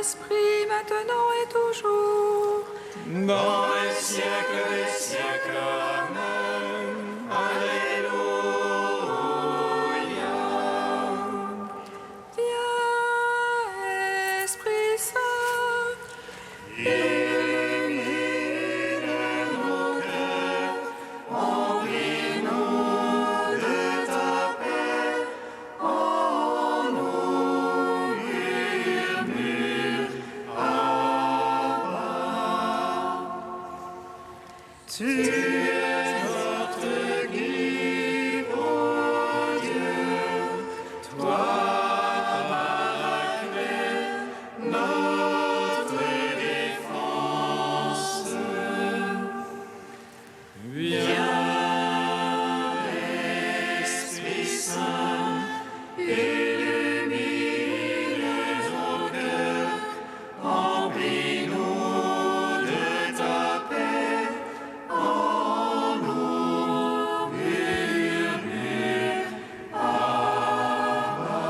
Saint-Esprit, maintenant et toujours, dans les siècles des siècles. Amen. Alléluia. viens, Esprit Saint, Illumine nos cœurs, emplis-nous de ta paix, en nous murmure Abba. Tu es notre guide, ô Dieu, toi Paraclet, notre défense. Viens, Esprit Saint, illumine nos cœurs, emplis-nous de ta paix, en nous murmure Abba.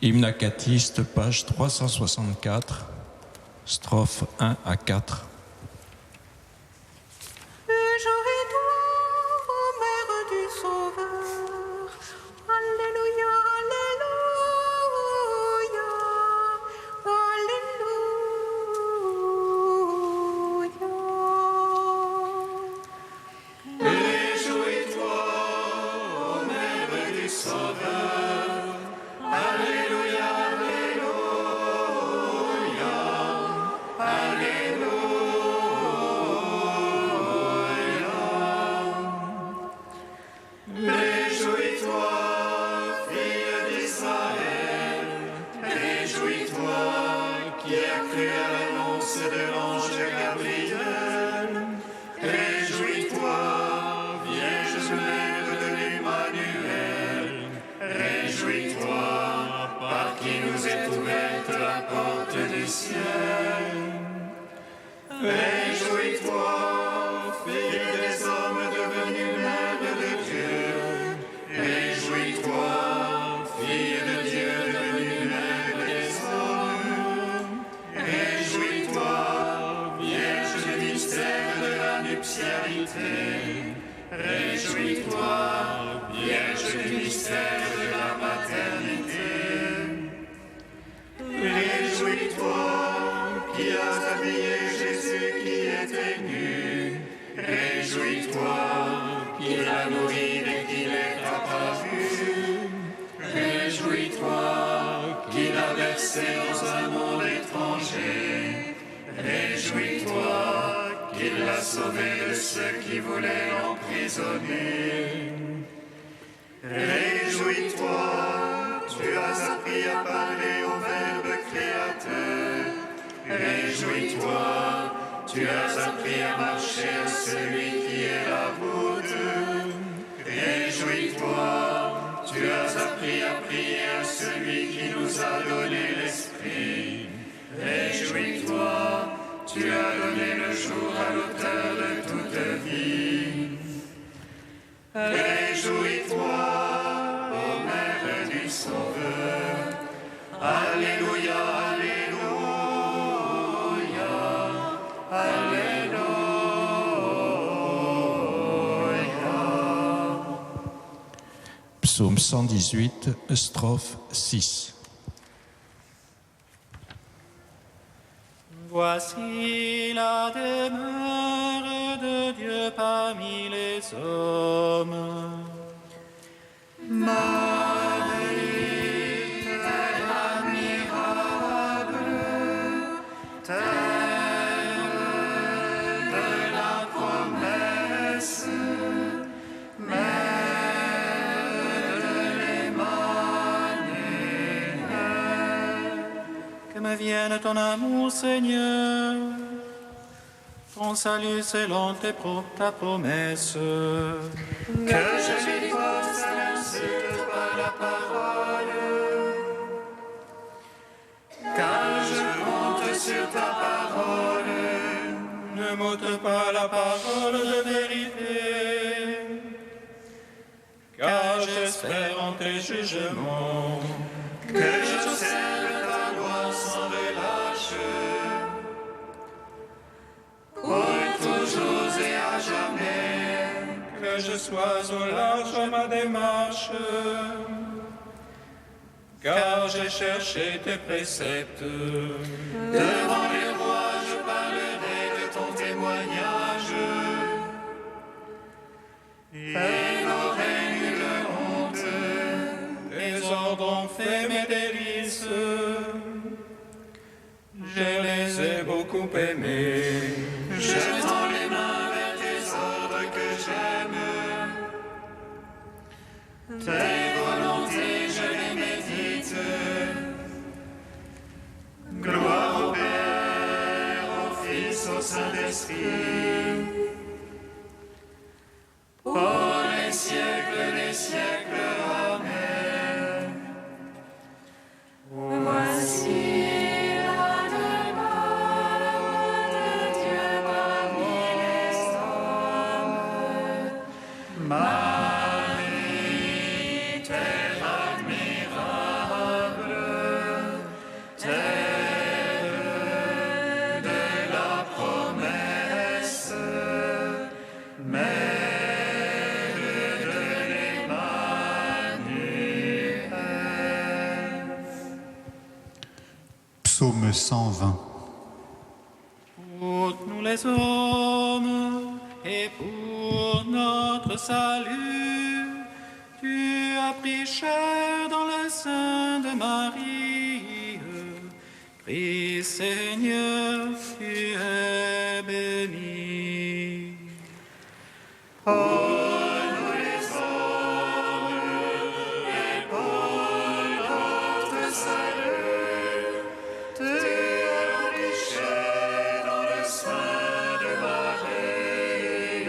Hymne acatiste, page 364, strophes 1 à 4. réjouis-toi, ô Mère du Sauveur. Alléluia, Alléluia, Alléluia. Réjouis-toi, ô Mère du Sauveur. Alléluia, Alléluia, Alléluia. Réjouis-toi, fille d'Israël. Réjouis-toi, qui as cru à l'annonce de l'ange Gabriel. Réjouis-toi, Vierge Mère de l'Emmanuel. Réjouis-toi, par qui nous est ouverte la porte du ciel. Réjouis-toi, fille des hommes devenue mère de Dieu. Réjouis-toi, fille de Dieu devenue mère des hommes. Réjouis-toi, Vierge du mystère de la nuptialité. Réjouis-toi, Vierge du mystère de la maternité. Réjouis-toi, qui as habillé Jésus qui était nu. Réjouis-toi, qui l'a nourri dès qu'il est apparu. Réjouis-toi, qui l'a versé dans un monde étranger. Réjouis-toi, qu'il l'a sauvé de ceux qui voulaient l'emprisonner. Réjouis-toi, tu as appris à parler au Verbe créateur. Réjouis-toi, tu as appris à marcher à celui qui est la route. Réjouis-toi, tu as appris à prier à celui qui nous a donné l'Esprit. Réjouis-toi, tu as donné le jour à l'auteur de toute vie. Réjouis-toi, ô Mère du Sauveur. Alléluia, Alléluia, Alléluia. Psaume 118, strophe 6. Voici la demeure de Dieu parmi les hommes. Marie, terre admirable, terre de la promesse, mère de l'Emmanuel. Que me vienne ton amour, Seigneur, ton salut selon ta promesse. Que je lui porte à l'insulte par la parole, car je compte sur ta parole. Ne m'ôte pas la parole de vérité, car j'espère en tes jugements. Que je sais sois au large à ma démarche, car j'ai cherché tes préceptes. Devant les rois, je parlerai de ton témoignage, et n'aurai nulle honte. Tes ordres ont fait mes délices, je les ai beaucoup aimés. Je tends les mains vers tes ordres que j'aime. Tes volontés, je les médite. Gloire au Père, au Fils, au Saint-Esprit, pour les siècles des siècles. Amen. Voici la demeure de Dieu parmi les hommes. Marie, terre admirable, terre de la promesse, mère de l'Emmanuel. Psaume 120. Pour nous les hommes et pour notre salut, tu as pris chair dans le sein de Marie. Christ Seigneur, tu es béni. Notre salut, tu as riché dans le sein de Marie.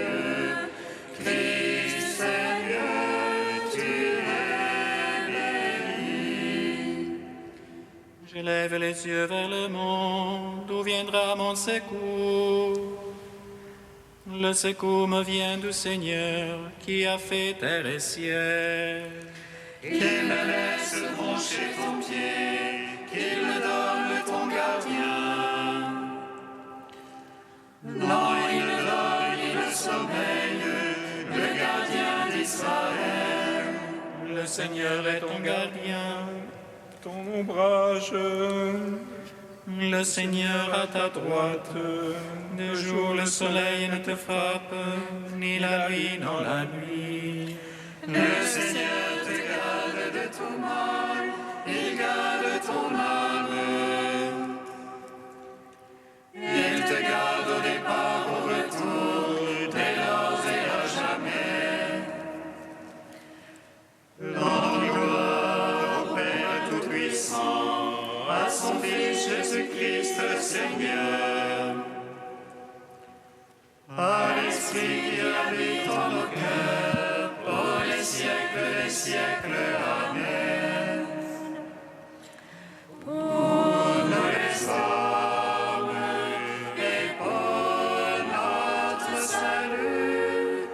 Christ Seigneur, tu es béni. Je lève les yeux vers le monde, d'où viendra mon secours? Le secours me vient du Seigneur qui a fait terre et ciel. Qu'il me laisse brancher ton pied, qu'il me donne ton gardien. Non, il me donne, il me sommeille, le gardien d'Israël. Le Seigneur est ton gardien, ton ombrage. Le Seigneur à ta droite. De jour le soleil ne te frappe, ni la nuit dans la nuit. Le Seigneur te garde de tout mal, il garde ton âme. Il te garde au départ, au retour, dès lors et à jamais. Gloire au Père Tout-Puissant, à son Fils Jésus-Christ le Seigneur, à l'Esprit qui habite en nos cœurs, pour les siècles des siècles. Amen. Pour nous les hommes et pour notre salut,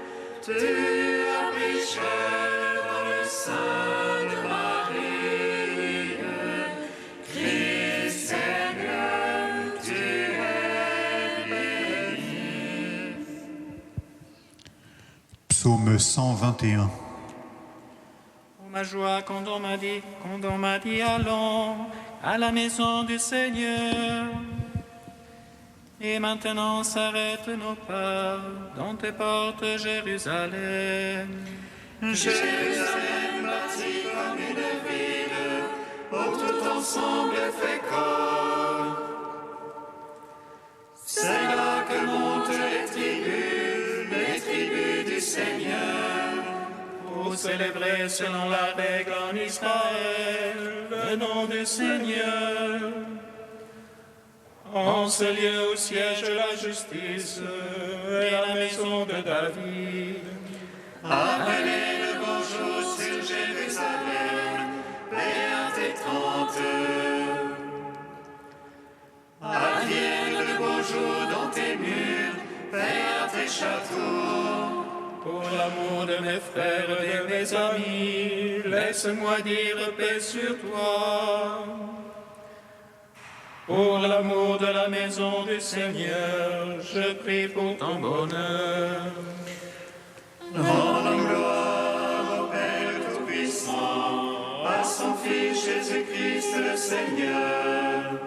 tu as pris chair dans le sein de Marie. Christ Seigneur, tu es béni. Psaume 121. Ma joie quand on m'a dit allons à la maison du Seigneur. Et maintenant s'arrêtent nos pas dans tes portes, Jérusalem. Jérusalem bâtie comme une ville, où tout ensemble fécond. C'est là que montent les tribus du Seigneur, Pour célébrer selon la règle en Israël le nom du Seigneur. En ce lieu où siège la justice et la maison de David. appelez le bonjour sur Jérusalem, béate et trente. Advienne le bonjour dans tes murs, béate tes châteaux. Pour l'amour de mes frères et de mes amis, laisse-moi dire paix sur toi. Pour l'amour de la maison du Seigneur, je prie pour ton bonheur. Dans son Fils Jésus-Christ le Seigneur,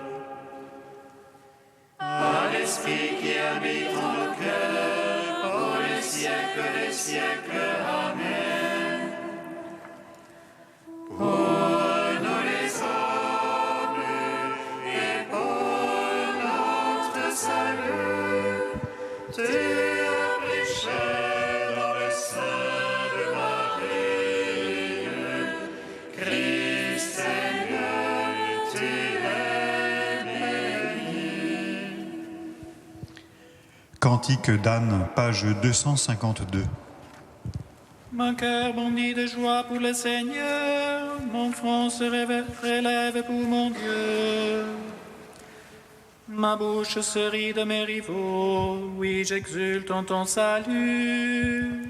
à l'Esprit qui habite en nos cœurs, pour les siècles des siècles. Amen. Pour nous les hommes et pour notre salut, tu as prêché dans le sein de Marie. Christ Seigneur, tu es béni. Cantique d'Anne, page 252. Mon cœur bondit de joie pour le Seigneur, mon front se relève pour mon Dieu. Ma bouche se rit de mes rivaux, oui, j'exulte en ton salut.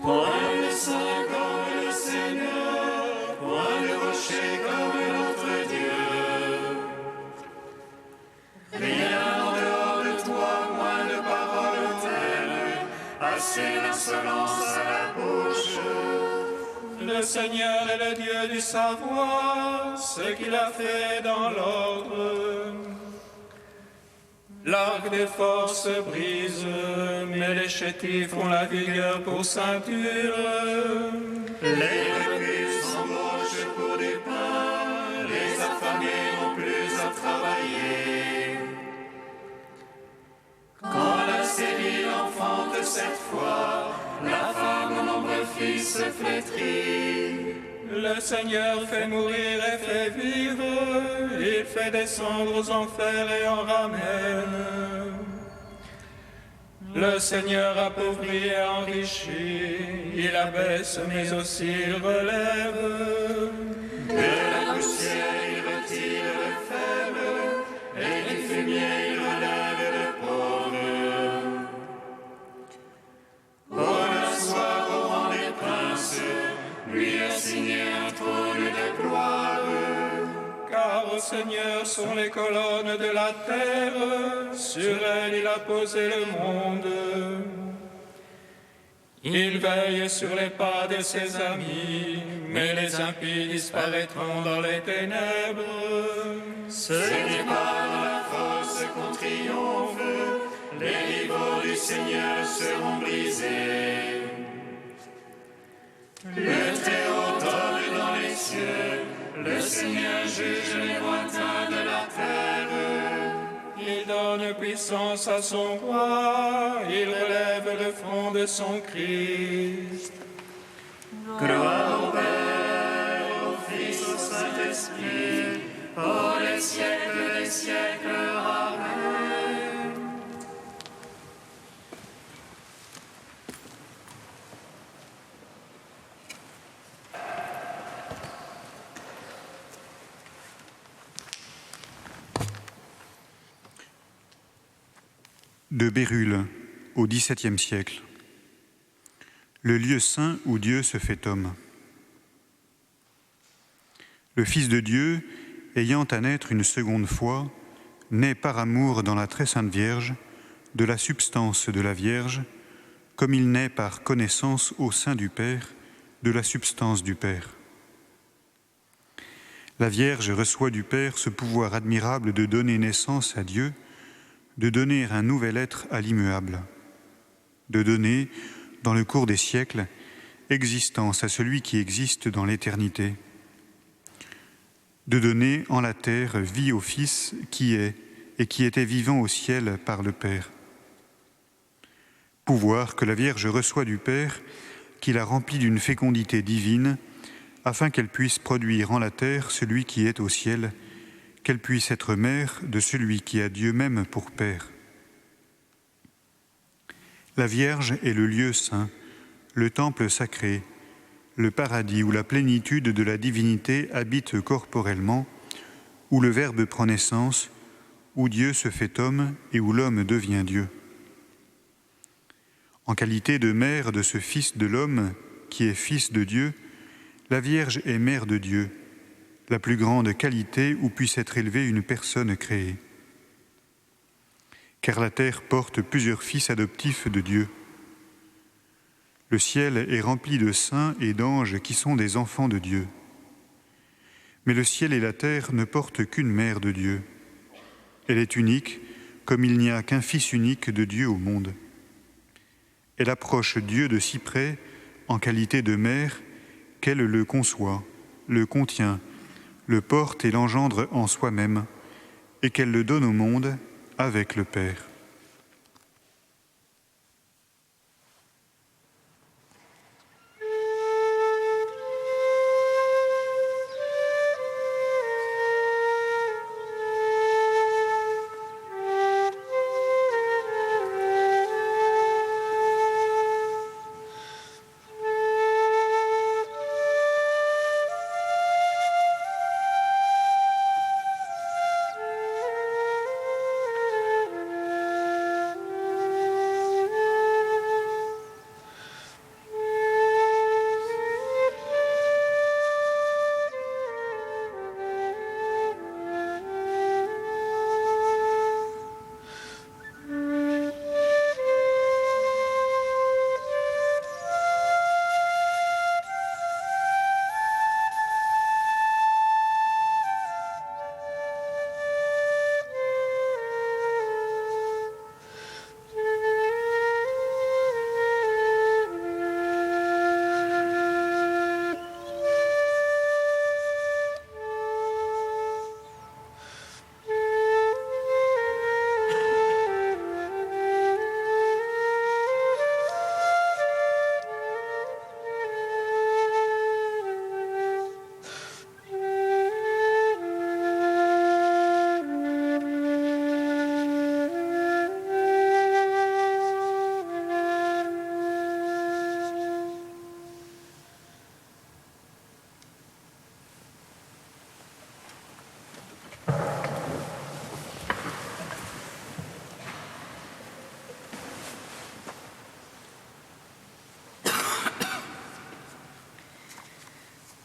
Point de saint comme le Seigneur, point de rocher comme notre Dieu. Rien en dehors de toi, moins de paroles telles, assez d'insolence à la bouche. Le Seigneur est le Dieu du savoir, ce qu'il a fait dans l'ordre. L'arc des forces se brise, mais les chétifs ont la vigueur pour ceinture. Les reclus s'embauchent pour du pain, les affamés n'ont plus à travailler. Quand la stérile enfante cette fois, la femme aux nombreux fils se flétrit. Le Seigneur fait mourir et fait vivre, il fait descendre aux enfers et en ramène. Le Seigneur appauvrit et enrichit, il abaisse mais aussi il relève. De la poussière il retire le faible, et du fumier il relève le pauvre. Pour l'asseoir au rang des princes, lui a signé un trône de gloire. Car au Seigneur sont les colonnes de la terre, sur elles il a posé le monde. Il veille sur les pas de ses amis, mais les impies disparaîtront dans les ténèbres. Ce n'est pas dans la force qu'on triomphe, les rivaux du Seigneur seront brisés. Le Très-Haut donne dans les cieux, le Seigneur juge les lointains de la terre. Il donne puissance à son roi, il relève le front de son Christ. Gloire au Père, au Fils, au Saint-Esprit, pour les siècles des siècles. Amen. De Bérulle, au XVIIe siècle. Le lieu saint où Dieu se fait homme. Le Fils de Dieu, ayant à naître une seconde fois, naît par amour dans la très sainte Vierge, de la substance de la Vierge, comme il naît par connaissance au sein du Père, de la substance du Père. La Vierge reçoit du Père ce pouvoir admirable de donner naissance à Dieu, de donner un nouvel être à l'immuable, de donner, dans le cours des siècles, existence à celui qui existe dans l'éternité, de donner en la terre vie au Fils qui est et qui était vivant au ciel par le Père. Pouvoir que la Vierge reçoit du Père, qui la remplit d'une fécondité divine, afin qu'elle puisse produire en la terre celui qui est au ciel, qu'elle puisse être mère de celui qui a Dieu même pour Père. La Vierge est le lieu saint, le temple sacré, le paradis où la plénitude de la divinité habite corporellement, où le Verbe prend naissance, où Dieu se fait homme et où l'homme devient Dieu. En qualité de mère de ce Fils de l'homme, qui est Fils de Dieu, la Vierge est mère de Dieu, la plus grande qualité où puisse être élevée une personne créée. Car la terre porte plusieurs fils adoptifs de Dieu. Le ciel est rempli de saints et d'anges qui sont des enfants de Dieu. Mais le ciel et la terre ne portent qu'une mère de Dieu. Elle est unique, comme il n'y a qu'un Fils unique de Dieu au monde. Elle approche Dieu de si près, en qualité de mère, qu'elle le conçoit, le contient, le porte et l'engendre en soi-même, et qu'elle le donne au monde avec le Père.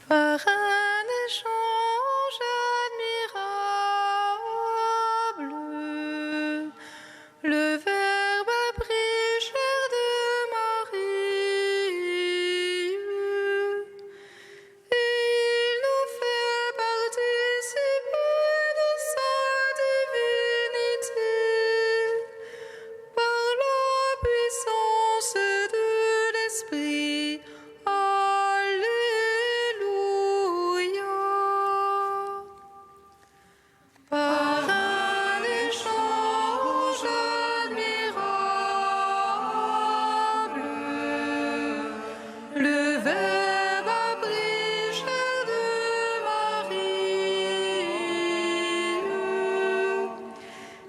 Par un échange admirable, le Verbe a pris chair de Marie, et il nous fait participer de sa divinité par la puissance de l'Esprit. Par un échange admirable, le Verbe a pris chair de Marie,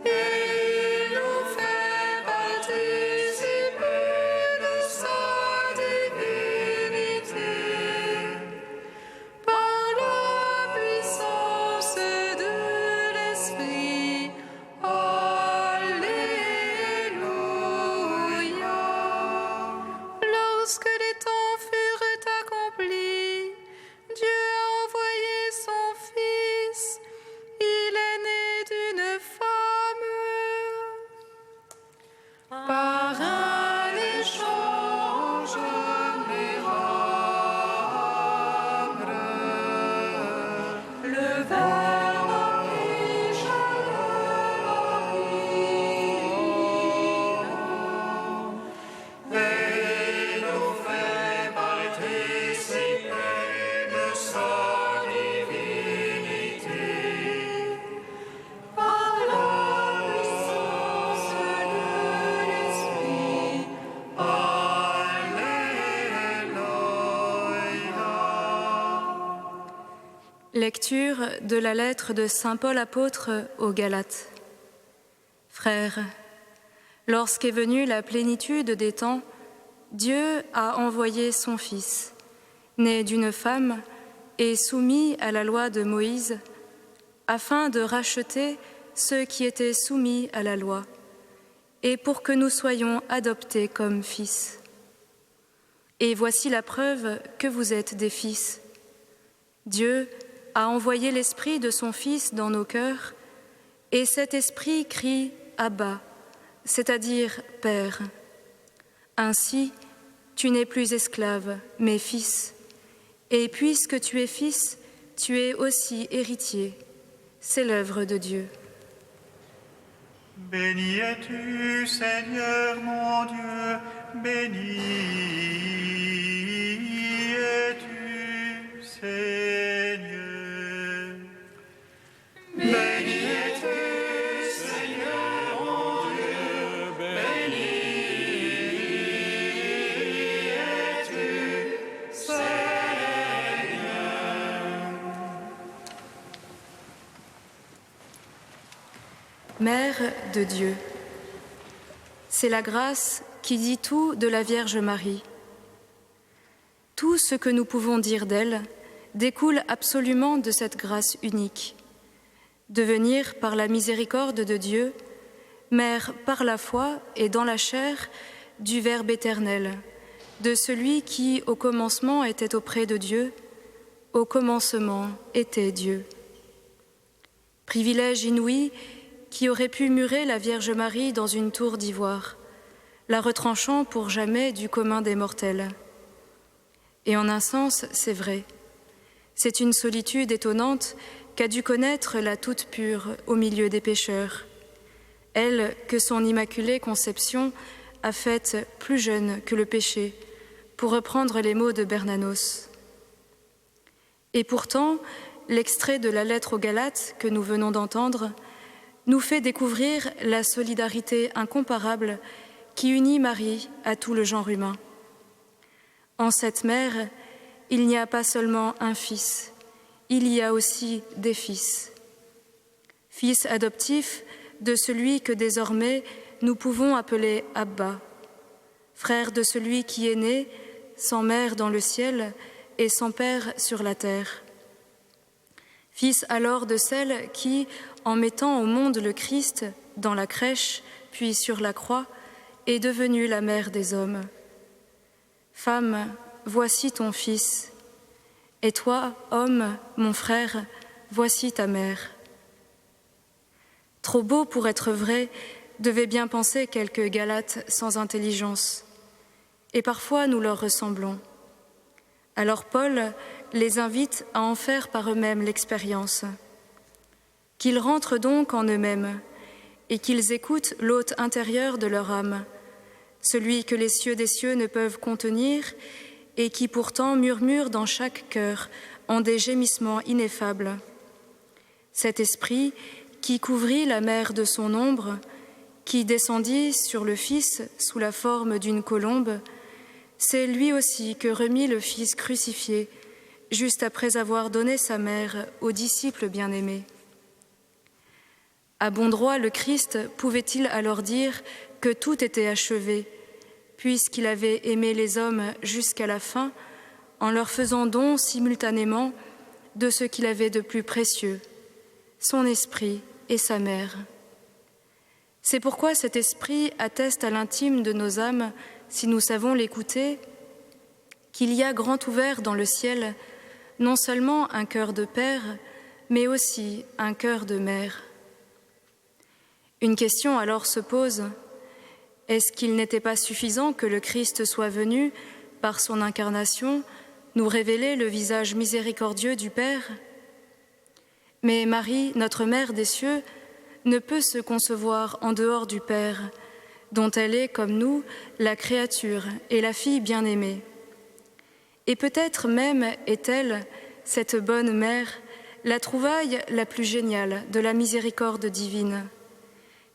et il nous fait participer de sa divinité par la puissance de l'Esprit. Alléluia. Lorsque les temps furent accomplis, Dieu a envoyé son Fils. Il est né d'une femme. Par un échange admirable, le Verbe a pris chair de Marie, et il nous fait participer de sa divinité par la puissance de l'Esprit. Alléluia. Lecture de la lettre de saint Paul apôtre aux Galates. Frères, lorsqu'est venue la plénitude des temps, Dieu a envoyé son Fils, né d'une femme et soumis à la loi de Moïse, afin de racheter ceux qui étaient soumis à la loi, et pour que nous soyons adoptés comme fils. Et voici la preuve que vous êtes des fils. Dieu a envoyé l'Esprit de son Fils dans nos cœurs, et cet Esprit crie « Abba », c'est-à-dire « Père ». Ainsi, tu n'es plus esclave, mais fils, et puisque tu es fils, tu es aussi héritier. C'est l'œuvre de Dieu. Béni es-tu, Seigneur mon Dieu, béni es-tu, Seigneur. Béni es-tu, Seigneur mon Dieu, béni es-tu, Seigneur. Mère de Dieu, c'est la grâce qui dit tout de la Vierge Marie. Tout ce que nous pouvons dire d'elle découle absolument de cette grâce unique. Devenir par la miséricorde de Dieu, mère par la foi et dans la chair du Verbe éternel, de celui qui au commencement était auprès de Dieu, au commencement était Dieu. Privilège inouï qui aurait pu murer la Vierge Marie dans une tour d'ivoire, la retranchant pour jamais du commun des mortels. Et en un sens, c'est vrai. C'est une solitude étonnante qu'a dû connaître la toute pure au milieu des pécheurs, elle que son immaculée conception a faite plus jeune que le péché, pour reprendre les mots de Bernanos. Et pourtant, l'extrait de la lettre aux Galates que nous venons d'entendre nous fait découvrir la solidarité incomparable qui unit Marie à tout le genre humain. En cette mère, il n'y a pas seulement un fils, il y a aussi des fils. Fils adoptifs de celui que désormais nous pouvons appeler Abba, frère de celui qui est né sans mère dans le ciel et sans père sur la terre. Fils alors de celle qui, en mettant au monde le Christ dans la crèche puis sur la croix, est devenue la mère des hommes. Femme, voici ton fils, et toi, homme, mon frère, voici ta mère. Trop beau pour être vrai, devaient bien penser quelques Galates sans intelligence, et parfois nous leur ressemblons. Alors Paul les invite à en faire par eux-mêmes l'expérience. Qu'ils rentrent donc en eux-mêmes et qu'ils écoutent l'hôte intérieur de leur âme, celui que les cieux des cieux ne peuvent contenir et qui pourtant murmure dans chaque cœur en des gémissements ineffables. Cet esprit qui couvrit la mer de son ombre, qui descendit sur le Fils sous la forme d'une colombe, c'est lui aussi que remit le Fils crucifié, juste après avoir donné sa mère aux disciples bien-aimés. À bon droit, le Christ pouvait-il alors dire que tout était achevé, puisqu'il avait aimé les hommes jusqu'à la fin, en leur faisant don simultanément de ce qu'il avait de plus précieux, son esprit et sa mère. C'est pourquoi cet esprit atteste à l'intime de nos âmes, si nous savons l'écouter, qu'il y a grand ouvert dans le ciel non seulement un cœur de père, mais aussi un cœur de mère. Une question alors se pose. Est-ce qu'il n'était pas suffisant que le Christ soit venu, par son incarnation, nous révéler le visage miséricordieux du Père ? Mais Marie, notre Mère des cieux, ne peut se concevoir en dehors du Père, dont elle est, comme nous, la créature et la fille bien-aimée. Et peut-être même est-elle, cette bonne mère, la trouvaille la plus géniale de la miséricorde divine.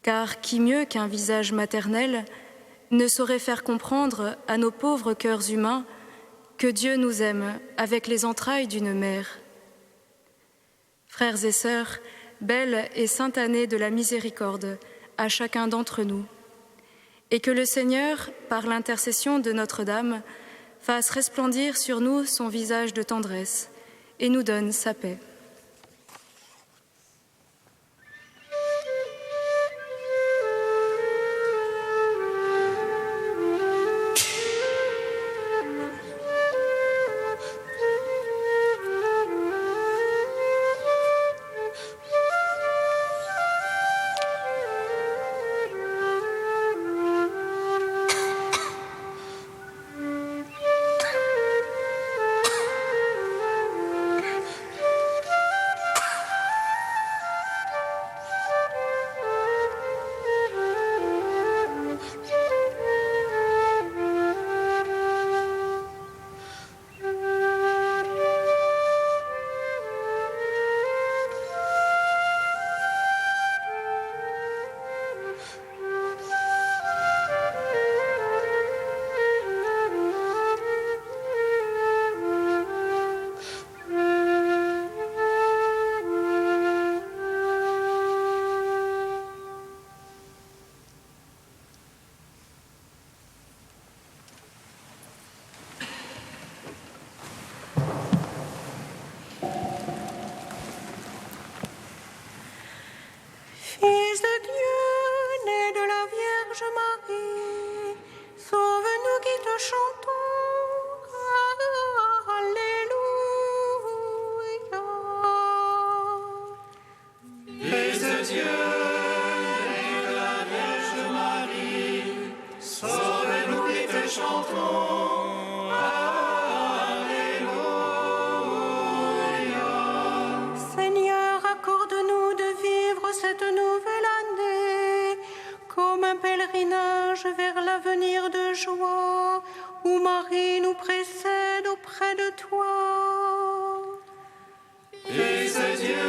Car qui mieux qu'un visage maternel ne saurait faire comprendre à nos pauvres cœurs humains que Dieu nous aime avec les entrailles d'une mère. Frères et sœurs, belle et sainte année de la miséricorde à chacun d'entre nous, et que le Seigneur, par l'intercession de Notre-Dame, fasse resplendir sur nous son visage de tendresse et nous donne sa paix. chantons. Alléluia. Seigneur, accorde-nous de vivre cette nouvelle année comme un pèlerinage vers l'avenir de joie, où Marie nous précède auprès de toi. Fils de Dieu,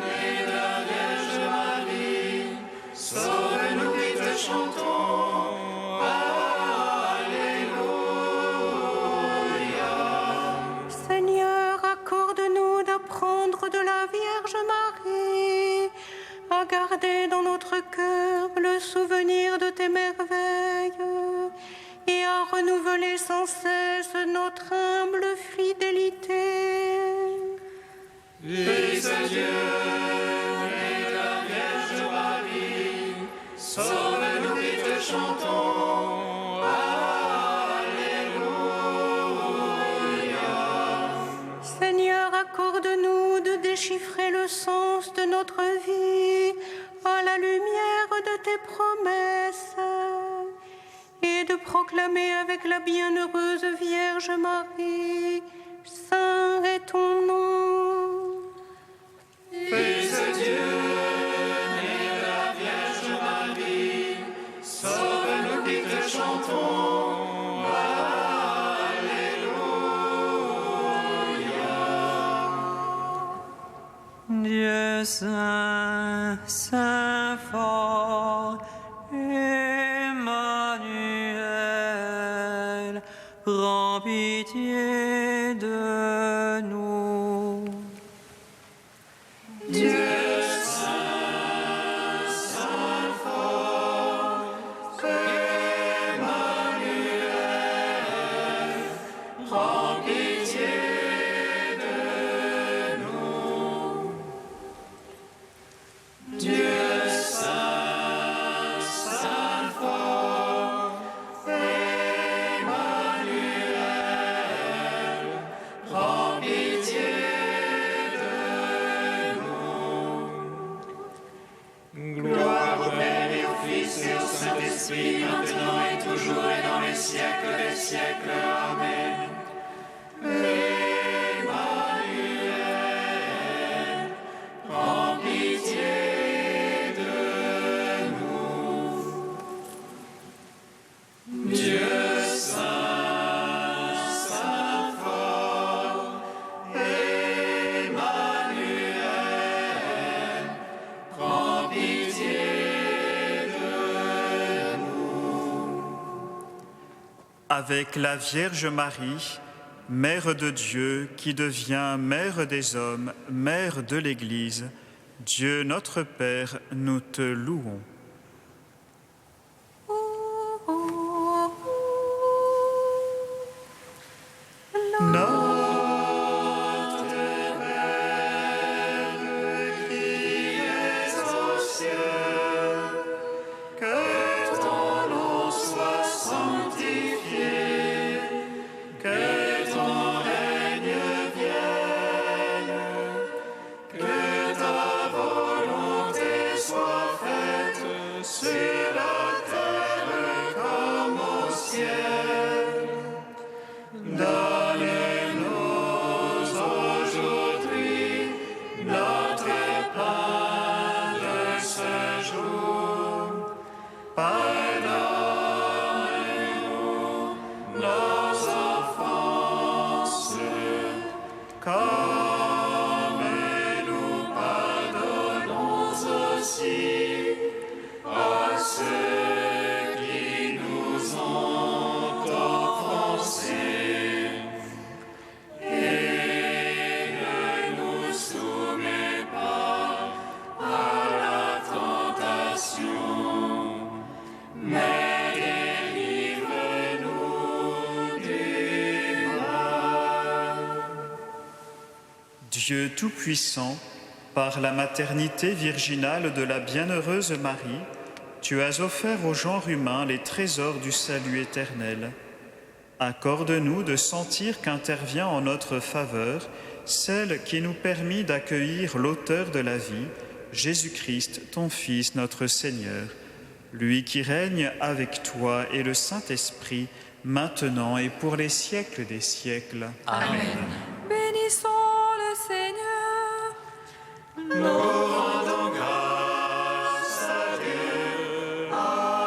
né de la Vierge Marie, sauve-nous qui te chantons. Alléluia. Seigneur, accorde-nous d'apprendre de la Vierge Marie, à garder dans notre cœur le souvenir de tes merveilles et à renouveler sans cesse notre humble fidélité. Fils de Dieu, né de la Vierge Marie, sauve-nous qui te chantons. Alléluia. Seigneur, accorde-nous de déchiffrer le sens de notre vie à la lumière de tes promesses et de proclamer avec la bienheureuse Vierge Marie, saint est ton nom. Fils de Dieu, né de la Vierge Marie, sauve-nous qui te chantons. Alléluia. Dieu saint, saint fort, Emmanuel, prends pitié de nous. Dieu saint, saint fort, Emmanuel, prends pitié de nous. Dieu saint, saint fort, Emmanuel, prends pitié de nous. Gloire au Père et au Fils et au Saint-Esprit, maintenant et toujours et dans les siècles des siècles. Amen. Emmanuel, prends pitié de nous. Dieu saint, saint fort, Emmanuel, prends pitié de nous. Avec la Vierge Marie, Mère de Dieu, qui devient Mère des hommes, Mère de l'Église, Dieu notre Père, nous te louons. Notre Père qui es aux cieux, que ton nom soit sanctifié, que ton règne vienne, que ta volonté soit faite sur la terre comme au ciel. Donne-nous aujourd'hui notre pain de ce jour. Pardonne-nous nos offenses, comme nous pardonnons aussi à ceux qui nous ont offensés. Et ne nous soumets pas à la tentation, mais délivre-nous du mal. Dieu Tout-Puissant, par la maternité virginale de la bienheureuse Marie, tu as offert au genre humain les trésors du salut éternel. Accorde-nous de sentir qu'intervient en notre faveur celle qui nous permit d'accueillir l'auteur de la vie, Jésus-Christ, ton Fils, notre Seigneur, lui qui règne avec toi et le Saint-Esprit, maintenant et pour les siècles des siècles. Amen. Bénissons le Seigneur. Nous rendons grâce à Dieu. Amen.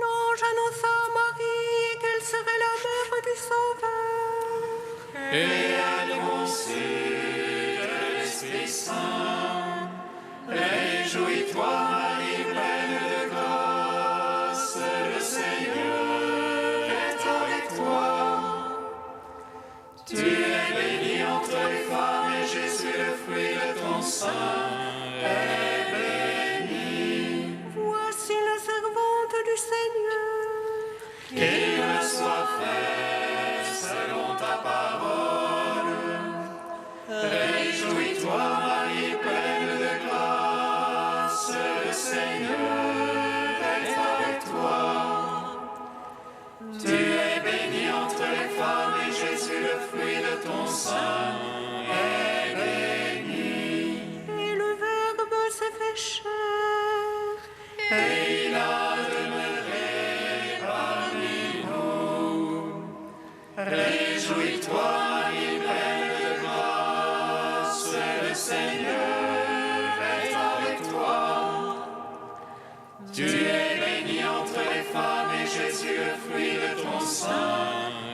L'ange annonça à Marie qu'elle serait la mère du Sauveur. Et annoncez l'Esprit Saint. Réjouis-toi, Marie, pleine de grâce, le Seigneur est avec toi. Tu es bénie entre les femmes et Jésus, le fruit de ton sein, est béni. Voici la servante du Seigneur. Qu'il me soit fait selon ta parole. Réjouis-toi, Marie, pleine de grâce, le Seigneur est avec toi. Tu es bénie entre les femmes et Jésus, le fruit de ton sein, est béni. Et le Verbe s'est fait chair. Et il a demeuré parmi nous. Réjouis-toi, Marie, pleine de grâce, le Seigneur est avec toi. Tu es bénie entre les femmes et Jésus, le fruit de ton sein,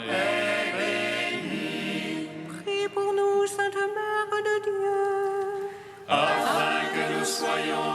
est béni. Prie pour nous, Sainte Mère de Dieu. Afin que nous soyons